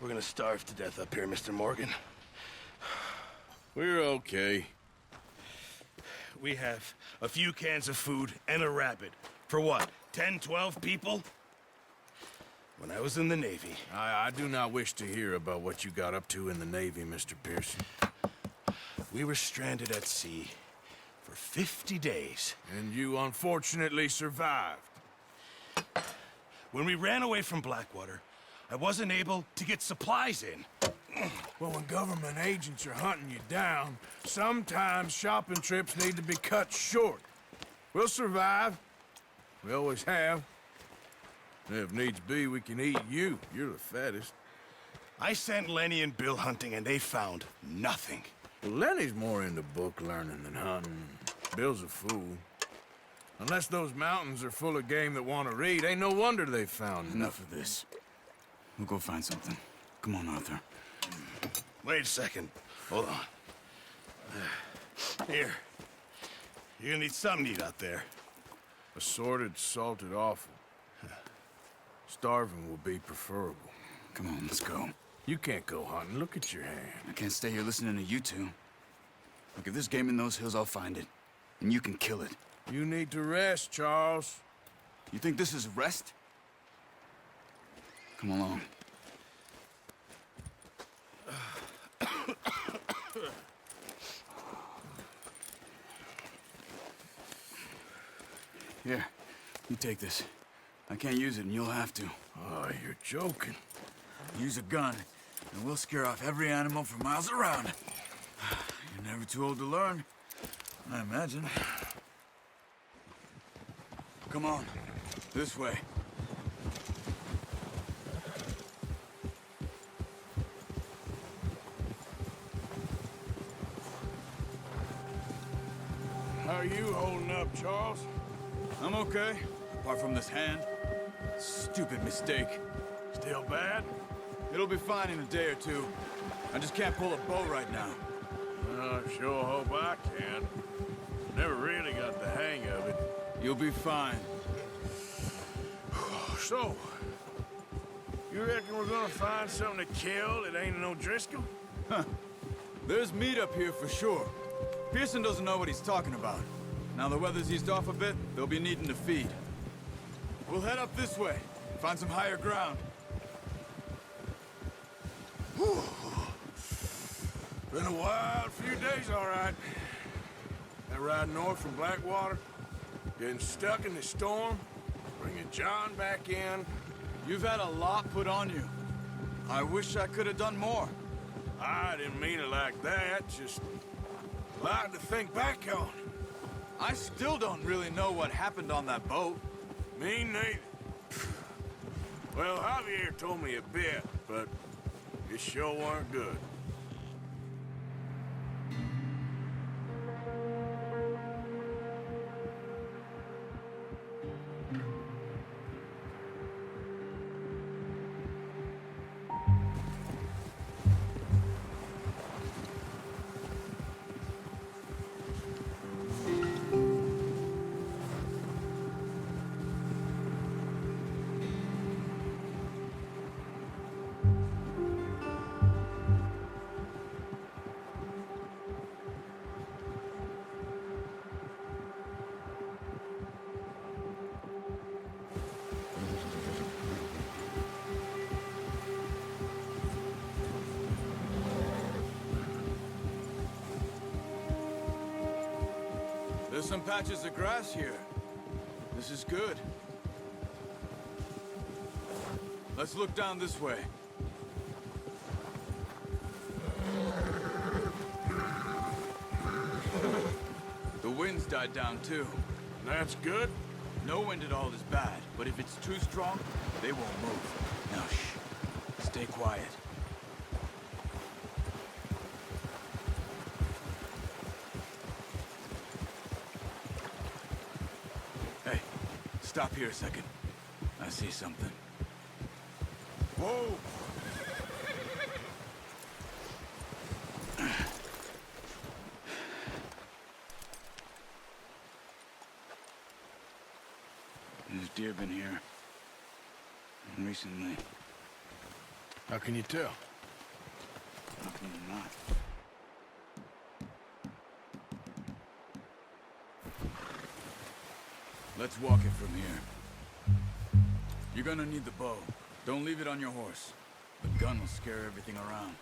We're gonna starve to death up here, Mr. Morgan. We're okay. We have a few cans of food and a rabbit. For what, 10, 12 people? When I was in the Navy... I do not wish to hear about what you got up to in the Navy, Mr. Pearson. We were stranded at sea for 50 days. And you unfortunately survived. When we ran away from Blackwater, I wasn't able to get supplies in. Well, when government agents are hunting you down, sometimes shopping trips need to be cut short. We'll survive. We always have. And if needs be, we can eat you. You're the fattest. I sent Lenny and Bill hunting, and they found nothing. Well, Lenny's more into book learning than hunting. Bill's a fool. Unless those mountains are full of game that want to read, ain't no wonder they found Enough of this. We'll go find something. Come on, Arthur. Wait a second. Hold on. Here. You're gonna need something to eat out there. Assorted, salted offal. Starving will be preferable. Come on, let's go. You can't go hunting. Look at your hand. I can't stay here listening to you two. Look, if there's game in those hills, I'll find it. And you can kill it. You need to rest, Charles. You think this is rest? Come along. Here, you take this. I can't use it, and you'll have to. Oh, you're joking. Use a gun, and we'll scare off every animal for miles around. You're never too old to learn, I imagine. Come on, this way. How are you holding up, Charles? I'm okay, apart from this hand. Stupid mistake. Still bad? It'll be fine in a day or two. I just can't pull a bow right now. I sure hope I can. Never really got the hang of it. You'll be fine. So, you reckon we're gonna find something to kill that ain't no Driscoll? There's meat up here for sure. Pearson doesn't know what he's talking about. Now the weather's eased off a bit, they'll be needing to feed. We'll head up this way, find some higher ground. Whew. Been a wild few days, all right. That ride north from Blackwater, getting stuck in the storm, bringing John back in. You've had a lot put on you. I wish I could have done more. I didn't mean it like that, just a lot to think back on. I still don't really know what happened on that boat. Me neither. Well, Javier told me a bit, but it sure weren't good. There's some patches of grass here. This is good. Let's look down this way. The wind's died down too. That's good. No wind at all is bad, but if it's too strong, they won't move. Now shh. Stay quiet. Hey, stop here a second. I see something. Whoa! There's deer been here. Recently. How can you tell? How can you not? Let's walk it from here. You're gonna need the bow. Don't leave it on your horse. The gun will scare everything around.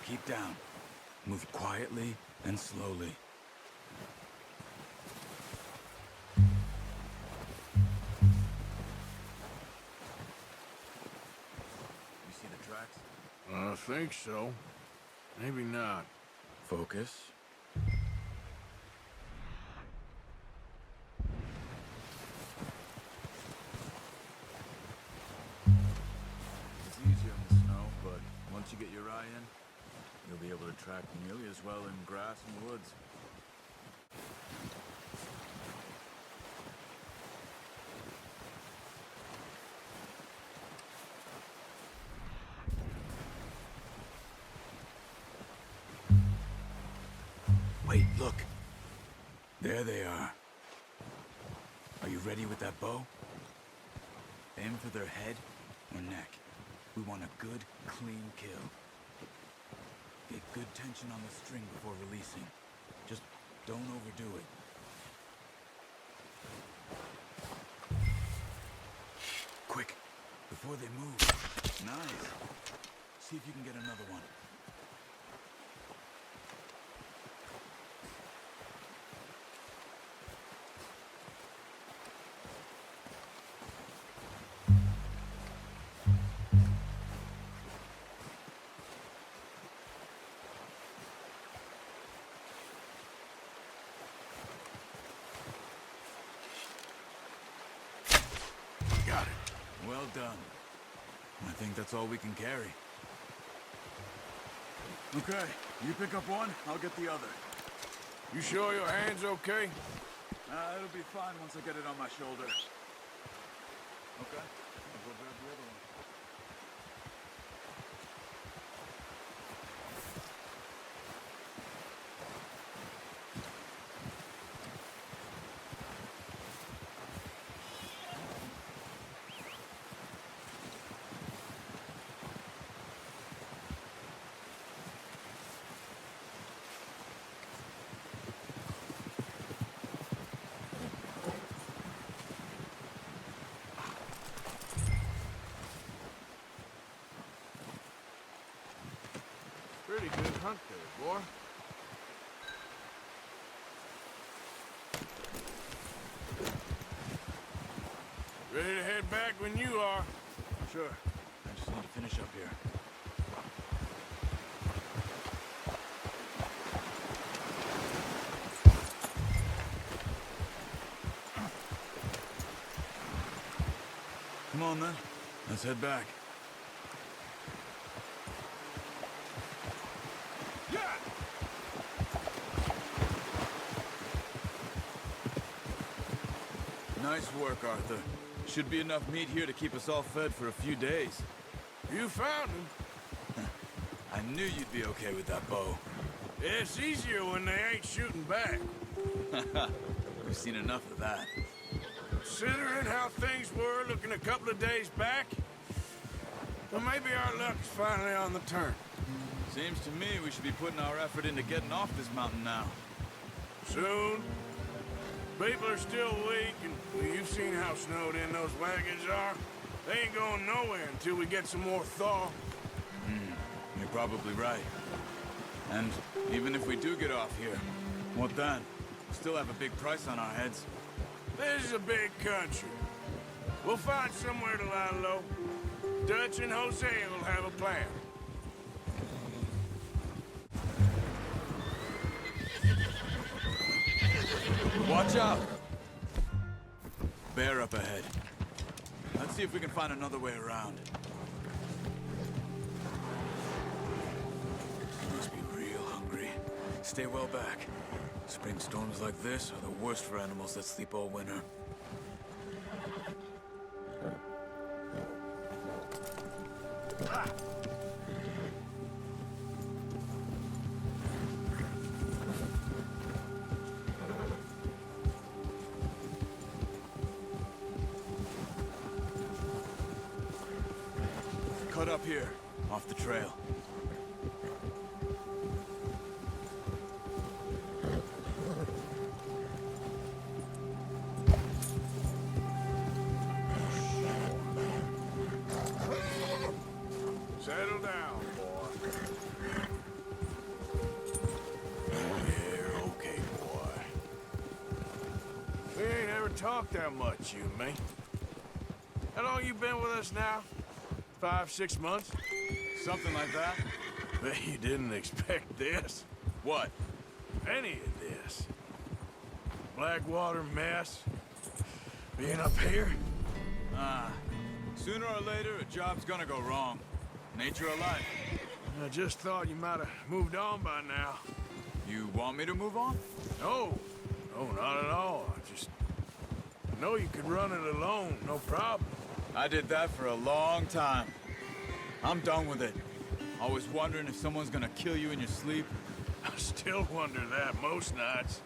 Keep down. Move quietly and slowly. You see the tracks? I think so. Maybe not. Focus. It's easier in the snow, but once you get your eye in, you'll be able to track nearly as well in grass and woods. Wait, look. There they are. Are you ready with that bow? Aim for their head or neck. We want a good, clean kill. Get good tension on the string before releasing. Just don't overdo it. Quick, before they move. Nice. See if you can get another one. Got it. Well done. I think that's all we can carry. Okay, you pick up one, I'll get the other. You sure your hand's okay? It'll be fine once I get it on my shoulder. Okay, I'll go grab the other one. Pretty good hunt there, boy. Ready to head back when you are. Sure, I just need to finish up here. Come on then, let's head back. Nice work, Arthur. Should be enough meat here to keep us all fed for a few days. You found him. I knew you'd be okay with that bow. It's easier when they ain't shooting back. We've seen enough of that. Considering how things were looking a couple of days back, well, maybe our luck's finally on the turn. Seems to me we should be putting our effort into getting off this mountain now. Soon. People are still weak, and you've seen how snowed in those wagons are. They ain't going nowhere until we get some more thaw. You're probably right. And even if we do get off here, what then? We still have a big price on our heads. This is a big country. We'll find somewhere to lie low. Dutch and Hosea will have a plan. Watch out! Bear up ahead. Let's see if we can find another way around. Must be real hungry. Stay well back. Spring storms like this are the worst for animals that sleep all winter. cut up here, off the trail. Settle down, boy. Yeah, okay, boy. We ain't ever talked that much, you and me. How long you been with us now? 5, 6 months? Something like that? Bet you didn't expect this. What? Any of this. Blackwater mess. Being up here. Sooner or later, a job's gonna go wrong. Nature of life. I just thought you might have moved on by now. You want me to move on? No. No, not at all. I know you could run it alone, no problem. I did that for a long time. I'm done with it. Always wondering if someone's gonna kill you in your sleep. I still wonder that most nights.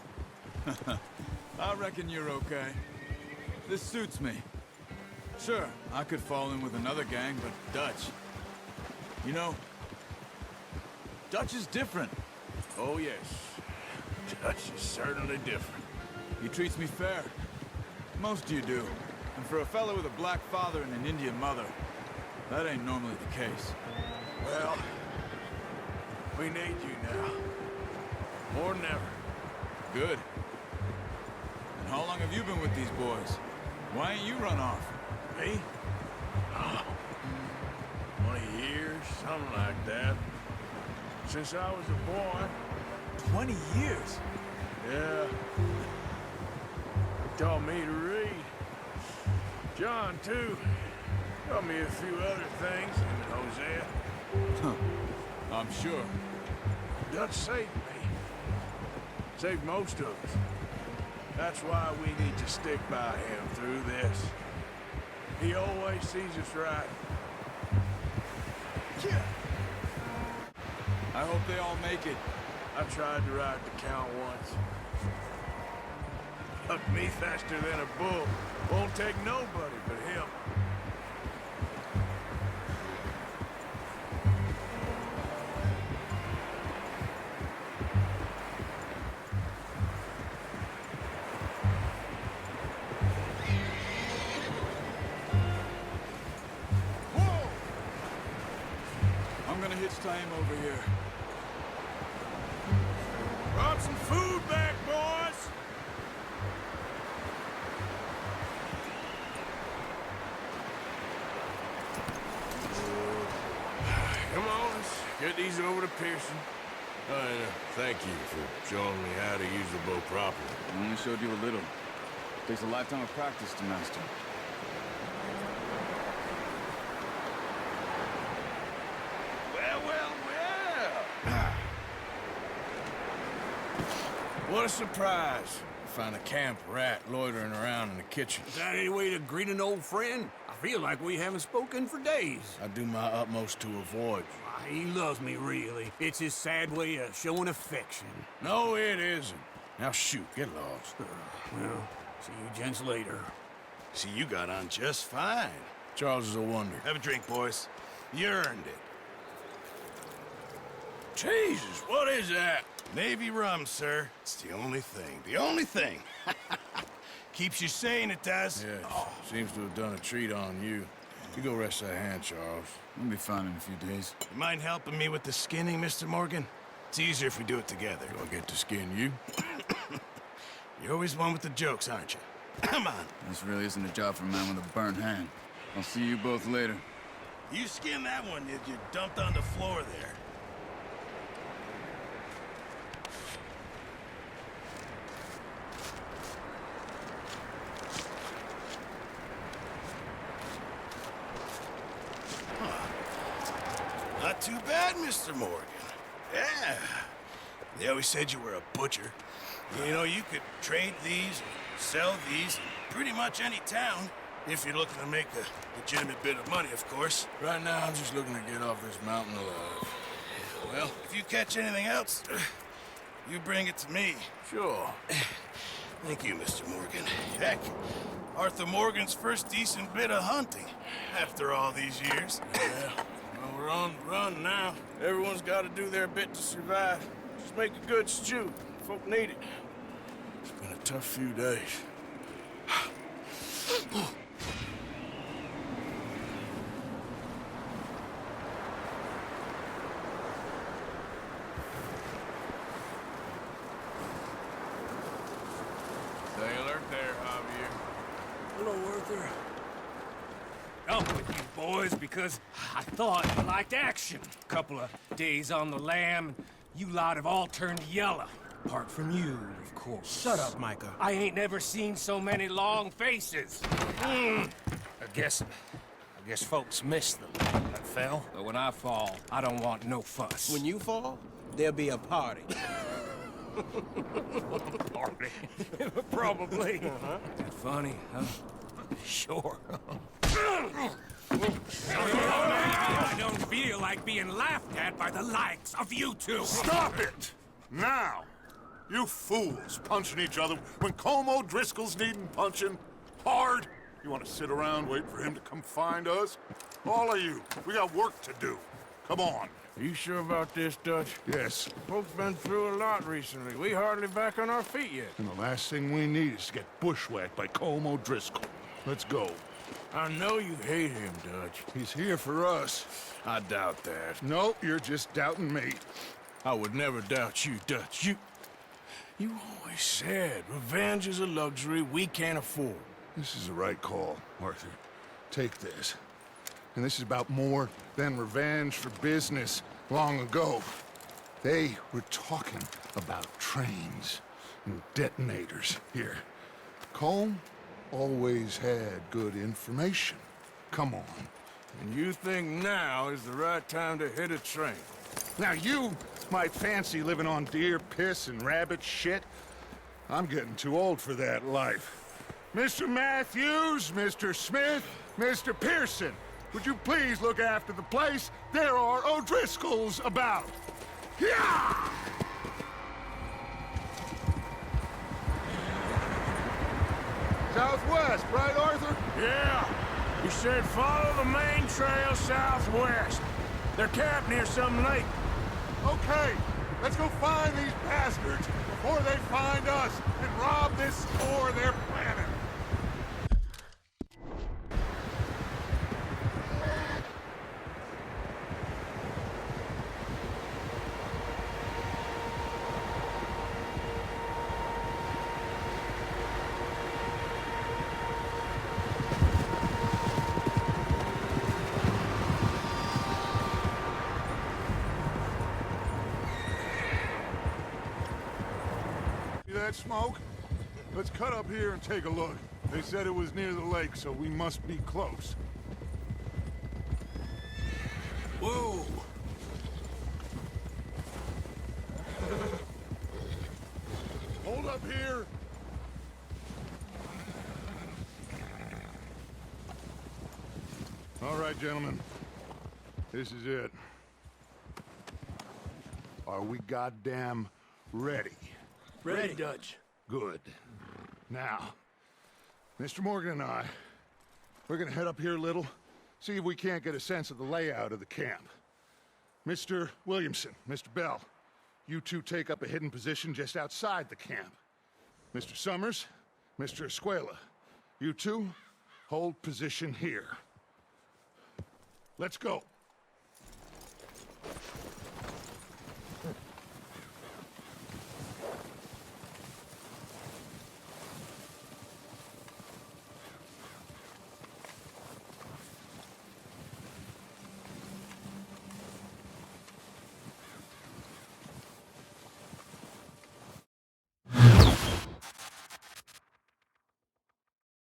I reckon you're okay. This suits me. Sure, I could fall in with another gang, but Dutch... You know, Dutch is different. Oh, yes. Dutch is certainly different. He treats me fair. Most of you do. And for a fella with a black father and an Indian mother, that ain't normally the case. Well, we need you now. More than ever. Good. And how long have you been with these boys? Why ain't you run off? Me? Oh, 20 years, something like that. Since I was a boy. 20 years? Yeah. He taught me to read. John, too. Taught me a few other things, and Hosea. I'm sure. Dutch saved me. Saved most of us. That's why we need to stick by him through this. He always sees us right. Yeah. I hope they all make it. I tried to ride the count once. Hucked me faster than a bull. Won't take nobody but him. Whoa! I'm gonna hitch tie him over here. Brought some food back, boys! Come on, let's get these over to Pearson. Thank you for showing me how to use the bow properly. I only showed you a little. Takes a lifetime of practice to master. Well, well, well! What a surprise. Find a camp rat loitering around in the kitchen. Is that any way to greet an old friend? I feel like we haven't spoken for days. I do my utmost to avoid you. Why, he loves me, really. It's his sad way of showing affection. No, it isn't. Now shoot, get lost. Well, see you gents later. See, you got on just fine. Charles is a wonder. Have a drink, boys. You earned it. Jesus, what is that? Navy rum, sir. It's the only thing. The only thing. Keeps you sane, it does. Yes, seems to have done a treat on you. You go rest that hand, Charles. I'll be fine in a few days. You mind helping me with the skinning, Mr. Morgan? It's easier if we do it together. Do I get to skin you? You're always one with the jokes, aren't you? Come on. This really isn't a job for a man with a burnt hand. I'll see you both later. You skin that one that you dumped on the floor there. Not too bad, Mr. Morgan. Yeah. They always said you were a butcher. You know, you could trade these, sell these, in pretty much any town, if you're looking to make a legitimate bit of money, of course. Right now, I'm just looking to get off this mountain alive. Well, if you catch anything else, you bring it to me. Sure. Thank you, Mr. Morgan. Heck, Arthur Morgan's first decent bit of hunting, after all these years. Yeah, Well, we're on the run now. Everyone's got to do their bit to survive. Just make a good stew. Folk need it. It's been a tough few days. Stay alert there, Javier. Hello, Arthur. Up with you boys because I thought you liked action. Couple of days on the lam, you lot have all turned yellow. Apart from you, of course. Shut up, Micah. I ain't never seen so many long faces. I guess folks miss them. I fell, but when I fall, I don't want no fuss. When you fall, there'll be a party. Party. Probably. That funny, huh? Sure. I don't feel like being laughed at by the likes of you two. Stop it! Now! You fools punching each other when Colm O'Driscoll's needing punching hard. You want to sit around waiting for him to come find us? All of you, we got work to do. Come on. You sure about this, Dutch? Yes. Folks been through a lot recently. We hardly back on our feet yet. And the last thing we need is to get bushwhacked by Colm O'Driscoll. Let's go. I know you hate him, Dutch. He's here for us. I doubt that. No, you're just doubting me. I would never doubt you, Dutch. You always said revenge is a luxury we can't afford. This is the right call, Arthur. Take this. And this is about more than revenge for business long ago. They were talking about trains and detonators here. Colm always had good information. Come on. And you think now is the right time to hit a train? Now you might fancy living on deer piss and rabbit shit. I'm getting too old for that life. Mr. Matthews, Mr. Smith, Mr. Pearson, would you please look after the place? There are O'Driscolls about. Yeah! Southwest, right, Arthur? Yeah. He said follow the main trail southwest. They're camped near some lake. Okay, let's go find these bastards before they find us and rob this store they're planning. That smoke? Let's cut up here and take a look. They said it was near the lake, so we must be close. Whoa! Hold up here! All right, gentlemen. This is it. Are we goddamn ready? Ready, Dutch. Good. Now, Mr. Morgan and I, we're gonna head up here a little, see if we can't get a sense of the layout of the camp. Mr. Williamson, Mr. Bell, you two take up a hidden position just outside the camp. Mr. Summers, Mr. Escuela, you two hold position here. Let's go.